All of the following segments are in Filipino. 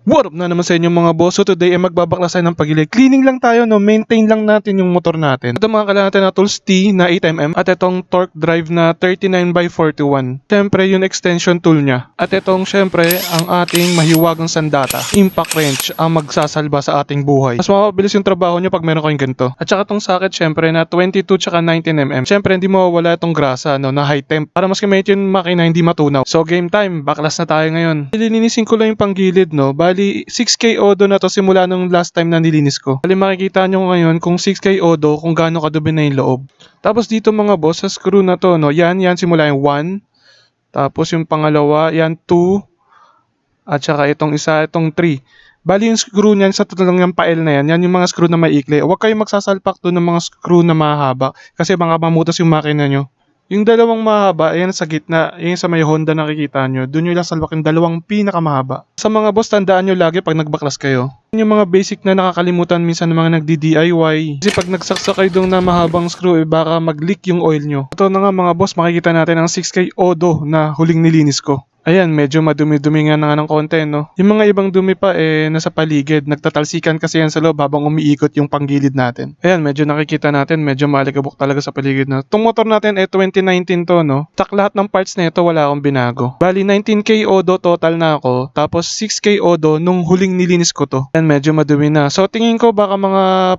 What up na naman sa inyo mga boss? So today ay magbabaklas tayo ng pagilid. Cleaning lang tayo, no? Maintain lang natin yung motor natin. Ito mga kailangan natin na tools T na 8mm at itong torque drive na 39x41. Siyempre yung extension tool niya. At itong siyempre ang ating mahiwagang sandata. Impact wrench ang magsasalba sa ating buhay. Mas mapabilis yung trabaho nyo pag meron kayong ganito. At saka itong socket siyempre na 22 tsaka 19mm. Siyempre hindi mawawala itong grasa, no? Na high temp. Para mas gamit yung makina hindi matunaw. So game time, baklas na tayo ngayon. Lilinisin ko lang yung panggilid, no? Bali 6K odo na to simula nung last time na nilinis ko. Bali makikita nyo ngayon kung 6K odo kung gaano kadumi na yung loob. Tapos dito mga boss, sa screw na to, no? Yan simula yung 1. Tapos yung pangalawa, yan 2. At saka itong isa, itong 3. Bali yung screw niyan sa tatlong yung pael na yan yung mga screw na maikli. Huwag kayong magsasalpak doon ng mga screw na mahaba kasi baka mamutas yung makina nyo. Yung dalawang mahaba, ayan sa gitna, yung sa may Honda nakikita nyo, doon nyo lang salwak yung dalawang pinakamahaba. Sa mga boss, tandaan nyo lagi pag nagbaklas kayo. Yung mga basic na nakakalimutan minsan ng mga nagdi-DIY. Kasi pag nagsaksak kayo doon na mahabang screw, baka mag-leak yung oil nyo. Ito na nga mga boss, makikita natin ang 6K odo na huling nilinis ko. Ayan, medyo madumi-dumi nga ng konti, no? Yung mga ibang dumi pa, nasa paligid. Nagtatalsikan kasi yan sa loob habang umiikot yung panggilid natin. Ayan, medyo nakikita natin, medyo malikabok talaga sa paligid na. Itong motor natin, 2019 to, no? Tak lahat ng parts na ito, wala akong binago. Bali, 19K odo total na ako. Tapos, 6K odo nung huling nilinis ko to. Ayan, medyo madumi na. So, tingin ko baka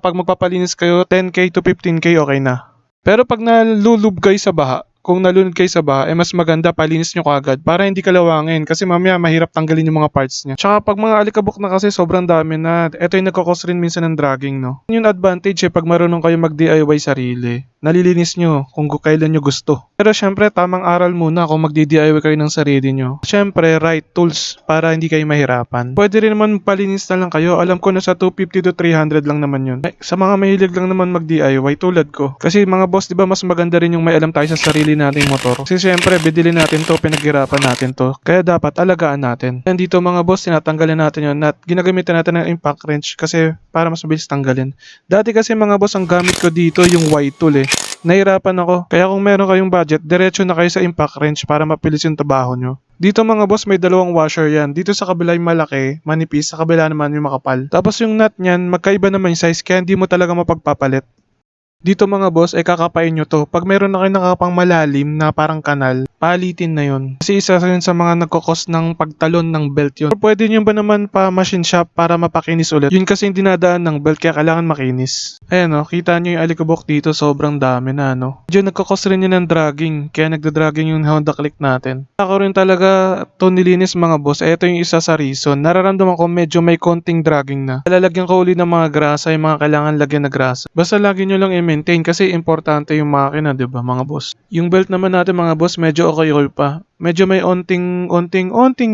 pag magpapalinis kayo, 10K to 15K, okay na. Pero pag nalulub kayo sa baha, kung nalunod kayo sa baha, mas maganda palinis nyo kaagad para hindi kalawangin kasi mamaya mahirap tanggalin yung mga parts niya. Tsaka pag mga alikabok na kasi sobrang dami na. Ito yung nagkakos rin minsan ng dragging, no? Yung advantage pag marunong kayo mag-DIY sarili. Nalilinis nyo kung kailan nyo gusto. Pero syempre, tamang aral muna kung magdi-DIY kayo ng sarili nyo. Syempre, right tools para hindi kayo mahirapan. Pwede rin naman palinis na lang kayo. Alam ko na sa 250 to 300 lang naman yun. Sa mga mahilig lang naman mag-DIY tulad ko. Kasi mga boss, di ba mas maganda rin yung may alam tayo sa sarili nating motor. Kasi syempre, bidili natin to, pinaghirapan natin to. Kaya dapat alagaan natin. And dito mga boss, tinatanggalin natin yun at ginagamitan natin ng impact wrench kasi para mas mabilis tanggalin. Dati kasi mga boss, ang gamit ko dito yung Y-tool Nahirapan ako. Kaya kung meron kayong budget, diretso na kayo sa impact wrench para mapilis yung trabaho nyo. Dito mga boss, may dalawang washer yan. Dito sa kabila yung malaki, manipis. Sa kabila naman yung makapal. Tapos yung nut nyan, magkaiba naman yung size kaya hindi mo talaga mapagpapalit. Dito mga boss, ay kakapain nyo to. Pag meron na kayo nakapang malalim na parang kanal, palitin na yun. Kasi isa yun sa mga nagkakos ng pagtalon ng belt yun. Or pwede nyo ba naman pa machine shop para mapakinis ulit? Yun kasi yung dinadaan ng belt kaya kailangan makinis. Ayan kita nyo yung alikabok dito, sobrang dami na Medyo nagkakos rin yun ng dragging, kaya nagda-dragging yung Honda Click natin. Ako rin talaga to nilinis mga boss, ito yung isa sa reason. Nararamdaman ko medyo may konting dragging na. Lalagyan ko uli ng mga grasa, yung mga kailangan lagyan na grasa. Basta lagi nyo lang maintain kasi importante yung makina, 'di ba, mga boss? Yung belt naman natin mga boss, medyo okay pa. Medyo may onting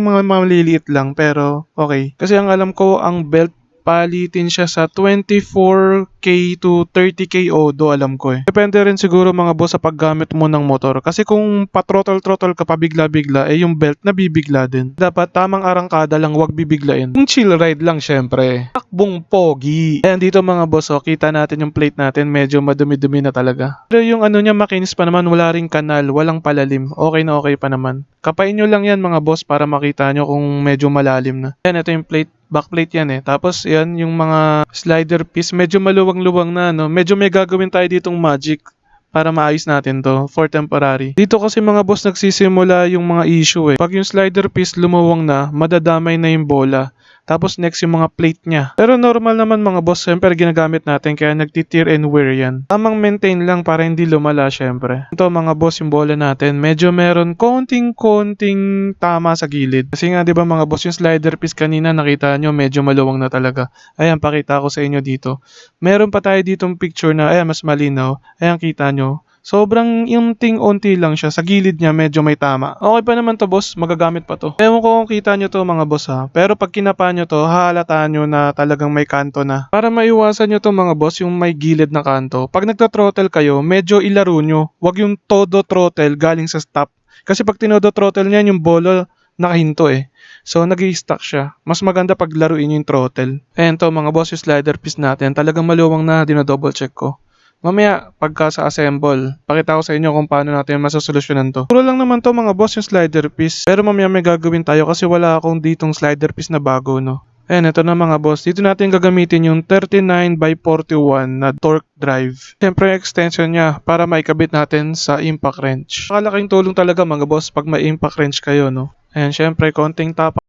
mga maliliit lang pero okay. Kasi ang alam ko ang belt palitin siya sa 24K to 30K odo alam ko Depende rin siguro mga boss sa paggamit mo ng motor. Kasi kung pa-throttle ka pabigla-bigla, yung belt nabibigla din. Dapat tamang arangkada lang, wag bibiglain. Yung chill ride lang syempre. Takbong pogi. Ayan dito mga boss, kita natin yung plate natin, medyo madumi-dumi na talaga. Pero yung niya makinis pa naman, wala ring kanal, walang palalim. Okay na okay pa naman. Kapain nyo lang yan mga boss para makita nyo kung medyo malalim na. Ayan, ito yung plate. Backplate yan Tapos yan yung mga slider piece, medyo maluwang-luwang na Medyo may gagawin tayo ditong magic para maayos natin to for temporary. Dito kasi mga boss nagsisimula yung mga issue Pag yung slider piece lumuwang na, madadamay na yung bola. Tapos next yung mga plate niya. Pero normal naman mga boss, syempre ginagamit natin kaya nagti-tear and wear yan. Tamang maintain lang para hindi lumala syempre. Ito mga boss yung bola natin, medyo meron konting tama sa gilid. Kasi nga 'di ba mga boss yung slider piece kanina nakita nyo medyo maluwang na talaga. Ayan pakita ko sa inyo dito. Meron pa tayo ditong picture na ayan mas malinaw. Ayan kita nyo. Sobrang unti lang siya. Sa gilid niya medyo may tama. Okay pa naman to boss. Magagamit pa to. Ewan ko kung kita nyo to mga boss Pero pag kinapa nyo to, hahalataan nyo na talagang may kanto na. Para maiwasan nyo to mga boss, yung may gilid na kanto. Pag nagta-throttle kayo, medyo ilaro nyo. Huwag yung todo throttle galing sa stop. Kasi pag tinodo throttle niyan, yung bolo nakahinto So, nag-i-stuck siya. Mas maganda pag laruin yung throttle. Ayan to mga boss, yung slider piece natin. Talagang maluwang na, dinodouble check ko. Mamaya, pagka sa assemble, pakita ko sa inyo kung paano natin masasolusyonan to. Puro lang naman to mga boss yung slider piece. Pero mamaya may gagawin tayo kasi wala akong ditong slider piece na bago Ayan, ito na mga boss. Dito natin gagamitin yung 39x41 na torque drive. Siyempre, yung extension niya para maikabit natin sa impact wrench. Makalaking tulong talaga mga boss pag may impact wrench kayo, no? Ayan, siyempre, konting tap